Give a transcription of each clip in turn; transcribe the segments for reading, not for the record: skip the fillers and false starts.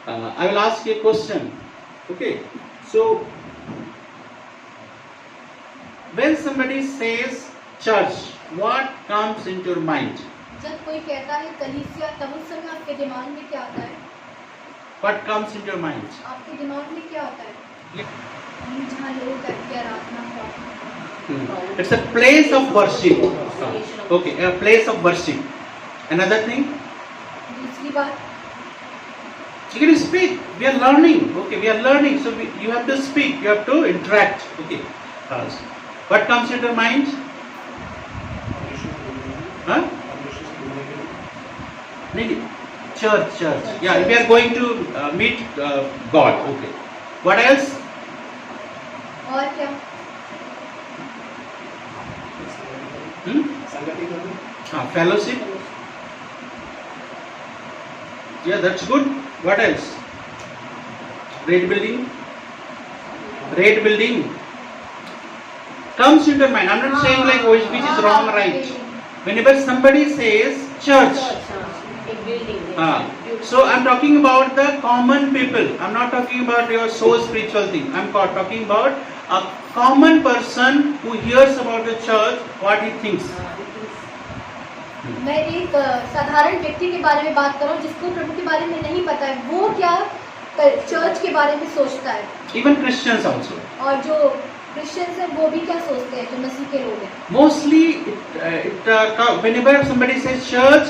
I will ask you a question. Okay, so when somebody says church, what comes into your mind? जब कोई कहता है कलीसिया, तब उस समय आपके दिमाग में क्या आता है? What comes into your mind? आपके दिमाग में क्या आता है? जहाँ लोग करके आराधना करते हैं। It's a place of worship. Okay, a place of worship. Another thing, दूसरी बात, you can speak. We are learning. Okay, we are learning. So you have to speak. You have to interact. Okay. What comes into your mind? Huh? Church. Yeah, we are going to meet God. Okay. What else? और क्या? Fellowship. Yeah, that's good. What else? Red building. Comes into your mind. I'm not saying like which is wrong or right. Whenever somebody says church, so I'm talking about the common people. I'm not talking about your so spiritual thing. I'm talking about a common person who hears about the church, what he thinks. मैं एक साधारण व्यक्ति के बारे में बात कर रहा हूँ जिसको प्रभु के बारे में नहीं पता है, वो क्या चर्च के बारे में सोचता है। Even Christians also. और जो क्रिश्चियंस हैं वो भी क्या सोचते हैं, जो मसीह के लोग हैं। Mostly, whenever somebody says church,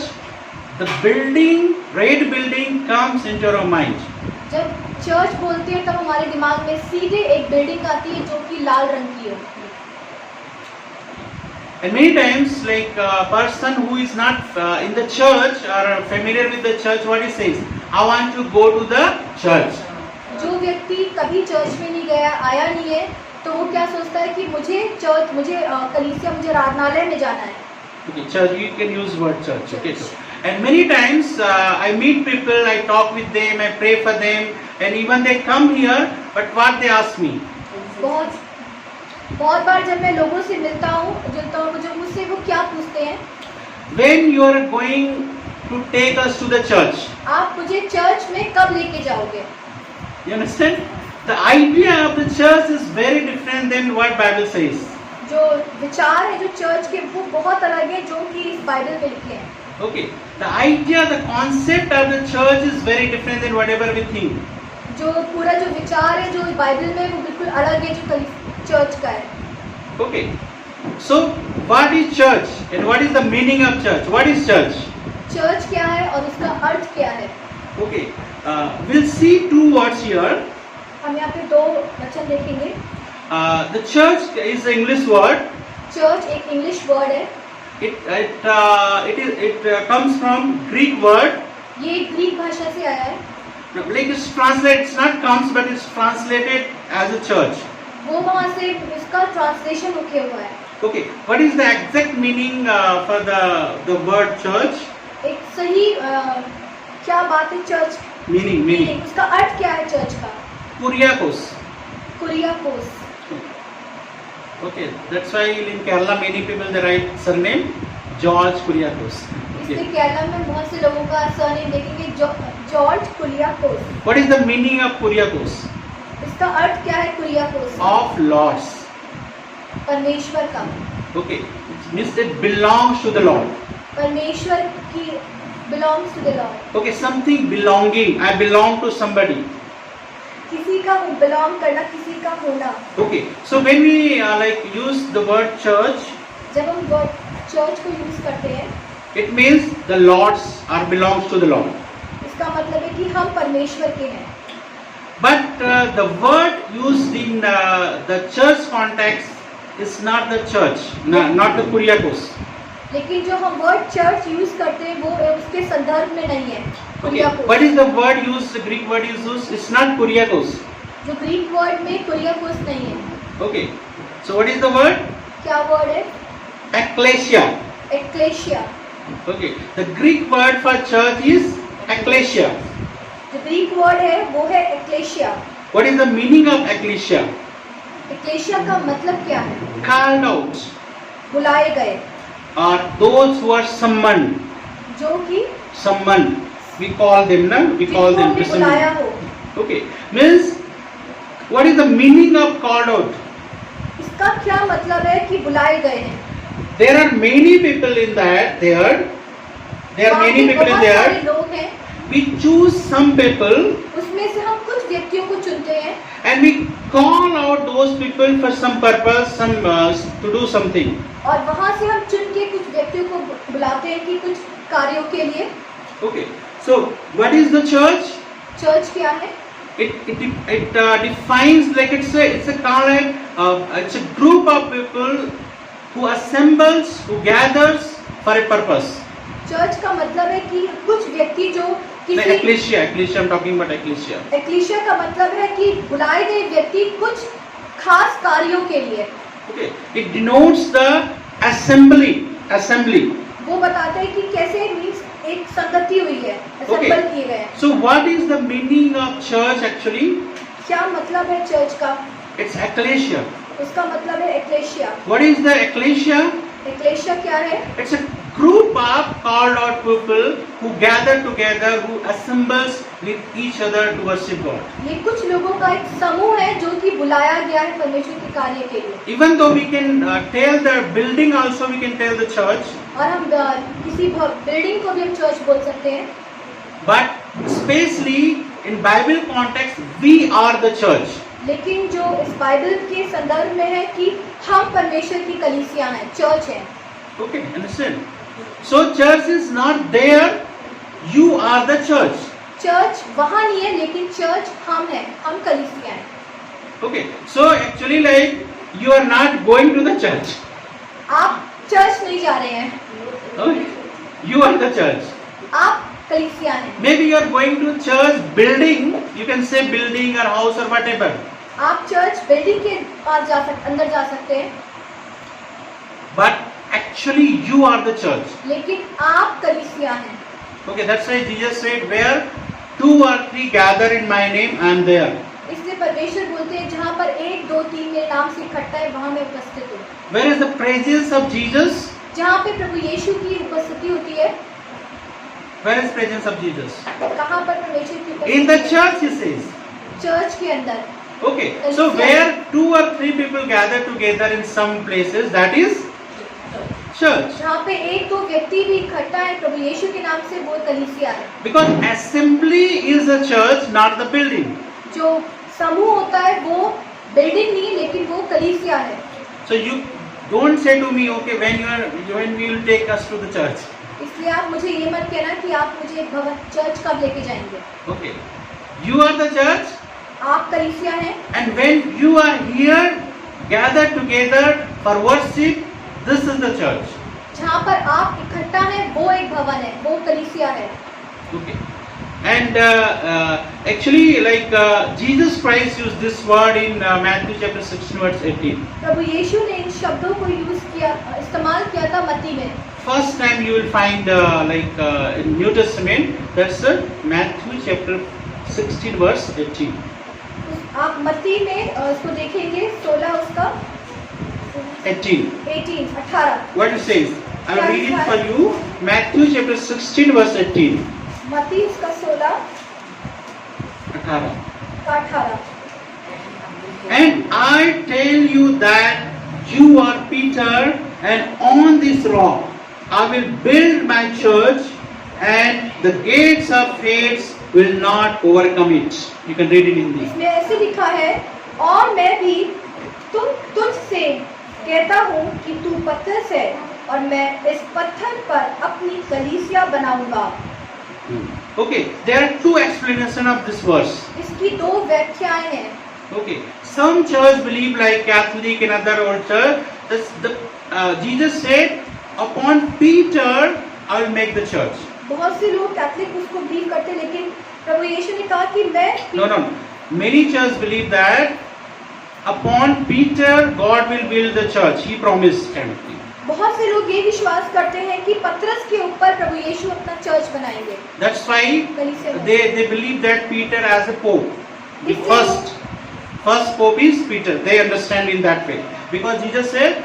the building, red building comes into our mind. जब चर्च बोलते हैं तब हमारे दिमाग में सीधे एक बिल्डिंग आती है जो कि लाल रंग की है। And many times, like a person who is not in the church or familiar with the church, what he says, I want to go to the church. जो व्यक्ति कभी चर्च में नहीं गया, आया नहीं है, तो वो क्या सोचता है कि मुझे चर्च, मुझे कलीसिया, मुझे आराधनालय में जाना है। Okay, church, you can use word church. Okay, so, and many times I meet people, I talk with them, I pray for them, and even they come here, but what they ask me? बहुत बार जब मैं लोगों से मिलता हूँ, जो मुझसे वो क्या पूछते हैं? When you are going to take us to the church? आप मुझे चर्च में कब लेके जाओगे? You understand? The idea of the church is very different than what Bible says. जो विचार है जो चर्च के, वो बहुत अलग है जो कि इस बाइबल में लिखे हैं। Okay, the idea, the concept of the church is very different than whatever we think. जो पूरा जो विचार है जो बाइबल में, वो बिल्कुल अलग है जो चर्च का है। Okay, so what is church and what is the meaning of church? What is church? Church क्या है और उसका अर्थ क्या है? Okay, we'll see two words here. हम यहाँ पे दो वचन देखेंगे। The church is an English word. Church एक इंग्लिश वर्ड है। It comes from Greek word. ये ग्रीक भाषा से आया है। Like it's translated, it's not comes but it's translated as a church. वो वहाँ से इसका ट्रांसलेशन होके हुआ है। Okay, what is the exact meaning for the word church? एक सही क्या बात है चर्च? Meaning. उसका अर्थ क्या है चर्च का? Kuriakos. Kuriakose. Okay, that's why in Kerala many people they write surname George Kuriakos. इसलिए केरला में बहुत से लोगों का सरनेम देखेंगे George Kuriakose. What is the meaning of Kuriakos? इसका अर्थ क्या है कुरियाकोस? Of Lords. परमेश्वर का। Okay, it means it belongs to the Lord. परमेश्वर की belongs to the Lord. Okay, something belonging. I belong to somebody. किसी का belong करना, किसी का होना। Okay, so when we like use the word church, जब हम वर्ड चर्च को यूज करते हैं, it means the Lords are belongs to the Lord. इसका मतलब है कि हम परमेश्वर के हैं। But the word used in the church context is not the church, not the Kuriakos. लेकिन जो हम वर्ड चर्च यूज करते हैं वो उसके संदर्भ में नहीं है। Okay, what is the word used? The Greek word is used. It's not Kuriakos. जो ग्रीक वर्ड में कुरियाकोस नहीं है। Okay, so what is the word? क्या वर्ड है? Ecclesia. एक्लेशिया। Okay, the Greek word for church is ecclesia. जो Greek word है वो है एक्लेशिया। What is the meaning of ecclesia? एक्लेशिया का मतलब क्या है? Called out. बुलाए गए। Or those who are summoned. जो कि Summoned. We call them, na? We call जिनको them. हमने Listen. बुलाया हो। Okay. Means, what is the meaning of called out? इसका क्या मतलब है कि बुलाए गए हैं? There are many people in that there. There are वहाँ many पे people in बहुत सारे there. लोग हैं, We choose some people उसमें से हम कुछ व्यक्तियों को चुनते हैं and we call out those people for some purpose, some to do something. और वहाँ से हम चुन के कुछ व्यक्तियों को बुलाते हैं कि कुछ कार्यों के लिए। Okay. So, what is the church? Church क्या है? It defines like it's a kind of it's a group of people who assembles, who gathers for a purpose. Church का मतलब है कि कुछ व्यक्ति जो Like किसी ecclesia, I'm talking about ecclesia. एक्लीशिया का मतलब है कि बुलाए गए व्यक्ति कुछ खास कार्यों के लिए। Okay. It denotes the assembly. वो बताते हैं कि कैसे मीन्स एक संगति हुई है, असेंबल किए गए हैं। So what is the meaning of church actually? क्या मतलब है चर्च का? It's ecclesia. उसका मतलब है एक्लेशिया। What is the ecclesia? एक्लेशिया क्या है? It's a group of called out people who gather together, who assembles with each other to worship God. ये कुछ लोगों का एक समूह है जो कि बुलाया गया है परमेश्वर के कार्य के लिए। Even though we can tell the building also, we can tell the church, और हम किसी बिल्डिंग को भी हम चर्च बोल सकते हैं, but especially in Bible context, we are the church. लेकिन जो इस बाइबल के संदर्भ में है कि हम परमेश्वर की कलीसिया हैं, चर्च है। Okay, understand? So church is not there, you are the church. Church वहाँ नहीं है, लेकिन चर्च हम हैं, हम कलीसिया हैं। Okay, so actually like you are not going to the church. आप चर्च नहीं जा रहे हैं, Okay, you are the church. आप कलीसिया हैं। Maybe you are going to church building, you can say building or house or whatever. आप church building के पास अंदर जा सकते हैं, But actually you are the church. लेकिन आप कलीसिया हैं। Okay, that's why Jesus said, where 2 or 3 gather in my name, I am there. इसलिए परमेश्वर बोलते हैं जहाँ पर 1, 2, 3 मेरे नाम से इकट्ठा है, वहाँ मैं उपस्थित हूँ। Where is the presence of Jesus? जहाँ पे प्रभु यीशु की उपस्थिति होती है, Where is presence of Jesus? कहाँ पर परमेश्वर की उपस्थिति? In the church, he says. Church के अंदर। Okay, so where 2 or 3 people gather together in some places, that is church. जहाँ पे 1, 2 व्यक्ति भी इकट्ठा है प्रभु यीशु के नाम से, वो कलीसिया है। Because assembly is a church, not the building. जो समूह होता है वो बिल्डिंग नहीं, लेकिन वो कलीसिया है। So you don't say to me, okay, when we will take us to the church. इसलिए आप मुझे ये मत कहना कि आप मुझे भवन चर्च कब लेके जाएंगे। Okay, you are the church, आप कलीसिया हैं, and when you are here, gathered together for worship, this is the church. जहाँ पर आप इकट्ठा हैं वो एक भवन है, वो कलीसिया है। Okay, and actually, like Jesus Christ used this word in Matthew chapter 16, verse 18. प्रभु यीशु ने इन शब्दों को इस्तेमाल किया था मत्ती में। First time you will find in New Testament, that's Matthew chapter 16, verse 18. आप मत्ती में उसको देखेंगे 16 उसका 18। What it says? I am reading for you. Matthew chapter 16, verse 18. मत्ती उसका 16 का 18। And I tell you that you are Peter, and on this rock I will build my church, and the gates of Hades will not overcome it. You can read it in Hindi. इसमें ऐसे लिखा है, और मैं भी तुझसे कहता हूँ कि तू पत्थर है, और मैं इस पत्थर पर अपनी कलीसिया बनाऊंगा। Okay, there are 2 explanations of this verse. इसकी 2 व्याख्याएं हैं। Okay, some church believe like Catholic and other old church. Jesus said, upon Peter I will make the church. बहुत से लोग कैथलिक उसको बिलीव करते, लेकिन प्रभु यीशु ने कहा कि मैं No. Many churches believe that upon Peter God will build the church. He promised empty. बहुत से लोग ये विश्वास करते हैं कि पतरस के ऊपर प्रभु यीशु अपना चर्च बनाएंगे। That's why they believe that Peter as a pope. The first pope is Peter. They understand in that way. Because Jesus said,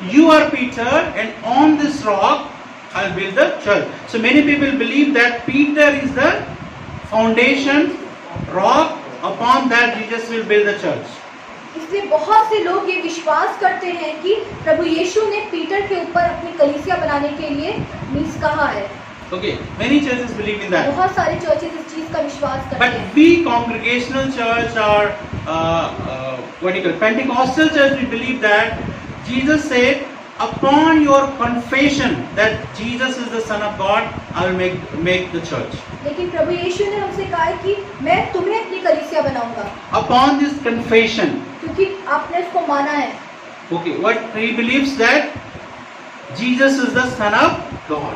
you are Peter, and on this rock I'll build the church. So many people believe that Peter is the foundation, rock, upon that Jesus will build the church. इसलिए बहुत से लोग ये विश्वास करते हैं कि प्रभु यीशु ने पीटर के ऊपर अपनी कलीसिया बनाने के लिए मीन्स कहा है। Okay, many churches believe in that. बहुत सारे चर्चेस इस चीज का विश्वास करते But हैं। we congregational church or what do you call Pentecostal church, we believe that Jesus said, upon your confession that Jesus is the Son of God, I will make the church. लेकिन प्रभु यीशु ने हमसे कहा है कि मैं तुम्हें अपनी कलीसिया बनाऊंगा, Upon this confession, क्योंकि आपने इसको माना है। okay, what he believes that Jesus is the Son of God.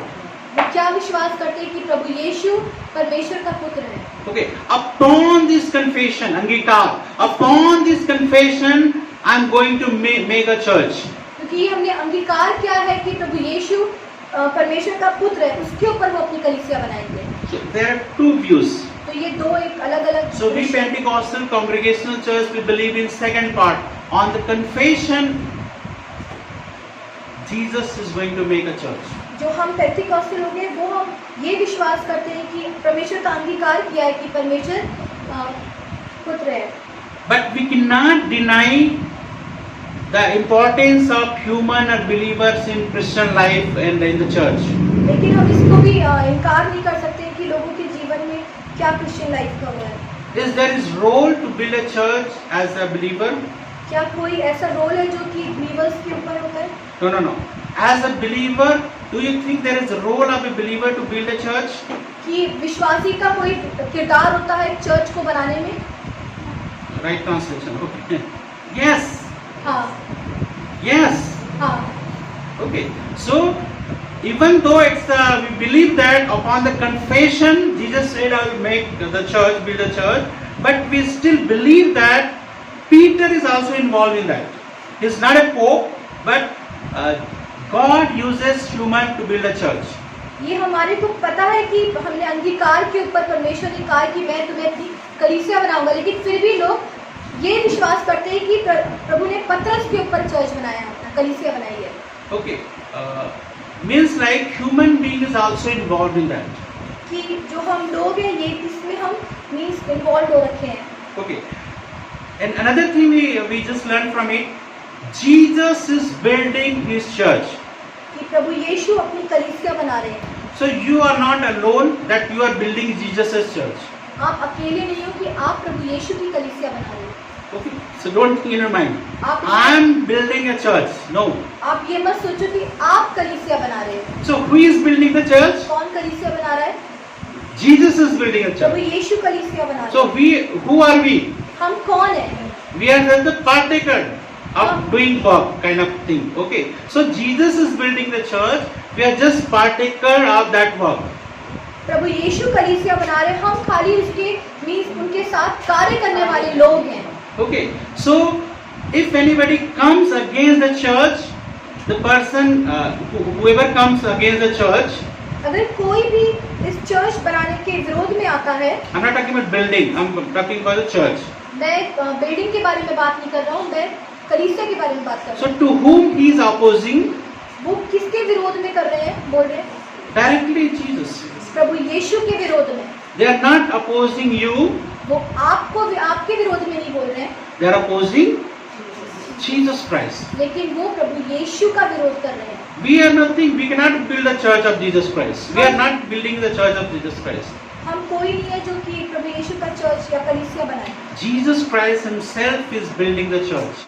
वो क्या विश्वास करते हैं कि प्रभु यीशु परमेश्वर का पुत्र है। Okay, upon this confession, अंगीकार, upon this confession, I am going to make a church. क्योंकि हमने अंगीकार किया है कि प्रभु यीशु परमेश्वर का पुत्र है, उसके ऊपर वो अपनी कलीसिया बनाएंगे। So there are two views. तो ये दो एक अलग-अलग। So we Pentecostal congregational church, we believe in second part. On the confession, Jesus is going to make a church. जो हम पेंटिकॉस्टल लोग हैं वो हम ये विश्वास करते हैं कि परमेश्वर का अंगीकार किया है कि परमेश्वर पुत्र है। But we cannot deny the importance of human or believers in Christian life and in the church. लेकिन हम इसको भी इनकार नहीं कर सकते कि लोगों के जीवन में क्या क्रिश्चियन लाइफ का हुआ है। There is role to build a church as a believer? क्या कोई ऐसा रोल है जो कि बिलीवर्स के ऊपर होता है? No. As a believer, do you think there is a role of a believer to build a church? कि विश्वासी का कोई किरदार होता है चर्च को बनाने में? Right translation. Okay. Yes. हाँ। Yes. हाँ। Okay. So even though we believe that upon the confession, Jesus said, I will make the church, build a church, but we still believe that Peter is also involved in that. He's not a pope, but God uses human to build a church. ये हमारे को पता है कि हमने अंगीकार के ऊपर परमेश्वर ने कहा कि मैं तुम्हें अपनी कलीसिया बनाऊंगा, लेकिन फिर भी लोग ये विश्वास करते हैं कि प्रभु ने पतरस के ऊपर चर्च बनाया, अपना कलीसिया बनाई है। Okay. Means like human being is also involved in that. कि जो हम लोग हैं ये इसमें हम मीन्स इन्वॉल्व हो रखे हैं। Okay. And another thing we just learned from it, Jesus is building his church. कि प्रभु यीशु अपनी कलीसिया बना रहे हैं। So you are not alone that you are building Jesus' church. आप अकेले नहीं हो कि आप प्रभु यीशु की कलीसिया बना रहे हो। Okay. So don't think in your mind, आप I am building a church. No. आप ये मत सोचो कि आप कलीसिया बना रहे हो। So who is building the church? कौन कलीसिया बना रहा है? Jesus is building a Prabhu church. यीशु कलीसिया बना रहा So है। who are we? हम कौन हैं? We are just the partaker of doing work kind of thing. Okay. So Jesus is building the church. We are just partaker of that work. प्रभु यीशु कलीसिया बना रहे हैं, हम खाली उसके मीन्स उनके साथ कार्य करने वाले लोग हैं। Okay. So if anybody comes against the church, the person whoever comes against the church, अगर कोई भी इस चर्च बनाने के विरोध में आता है, I'm not talking about building, I'm talking about the church. मैं बिल्डिंग के बारे में बात नहीं कर रहा हूँ, मैं कलीसिया के बारे में बात कर रहा So to whom he is opposing? हूँ। वो किसके विरोध में कर रहे हैं, बोल रहे हैं? Directly Jesus. प्रभु यीशु के विरोध में। They are not opposing you, वो आपको आपके विरोध में नहीं बोल रहे हैं, they are opposing Jesus Christ. लेकिन वो प्रभु यीशु का विरोध कर रहे हैं। We are nothing, we cannot build the church of Jesus Christ. We are not building the church of Jesus Christ. हम कोई नहीं है जो कि प्रभु यीशु का चर्च या कलीसिया बनाए। Jesus Christ himself is building the church.